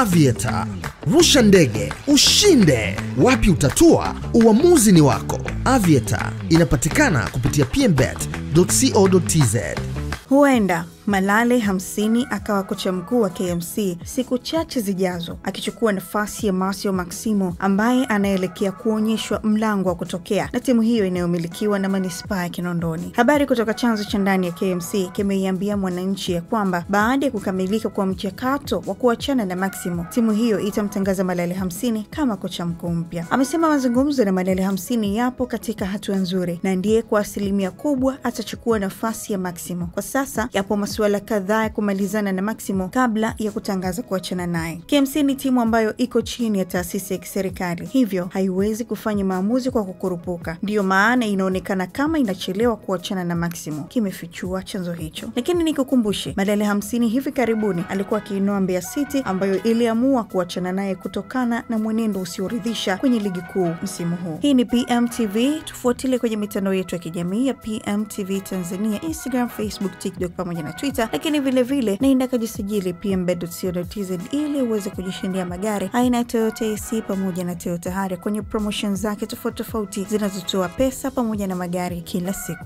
Aviator. Rusha ndege, ushinde. Wapi utatua? Uamuzi ni wako. Aviator inapatikana kupitia pmbet.co.tz. Huenda Malale Hamsini akawa kocha mkuu wa KMC siku chache zijazo, akichukua nafasi ya Marcio Maximo ambaye anaelekea kuonyeshwa mlango wa kutokea na timu hiyo inayomilikiwa na Manispaa ya Kinondoni. Habari kutoka chanzo cha ndani ya KMC kimeiambia Mwananchi ya kwamba baada ya kukamilika kwa mchakato wa kuachana na Maximo, timu hiyo itamtangaza Malale Hamsini kama kocha mkuu mpya. Amesema mazungumzo na Malale Hamsini yapo katika hatua nzuri na ndiye kwa asilimia kubwa atachukua nafasi ya Maximo. Kwa sasa yapo masuala kadhaa ya kumalizana na Maximo kabla ya kutangaza kuachana naye. KMC ni timu ambayo iko chini ya taasisi ya kiserikali, hivyo haiwezi kufanya maamuzi kwa kukurupuka. Ndiyo maana inaonekana kama inachelewa kuachana na Maximo, kimefichua chanzo hicho. Lakini nikukumbushe, Malale Hamsini hivi karibuni alikuwa akiinoa Mbeya City ambayo iliamua kuachana naye kutokana na mwenendo usioridhisha kwenye ligi kuu msimu huu. Hii ni PMTV, tufuatilie kwenye mitandao yetu ya kijamii ya PMTV Tanzania, Instagram, Facebook, TikTok pamoja na Twitter. Lakini vile vile naenda kujisajili pmbet.co.tz ili uweze kujishindia magari aina ya Toyota AC pamoja na Toyota Harrier kwenye promotion zake tofauti tofauti zinazotoa pesa pamoja na magari kila siku.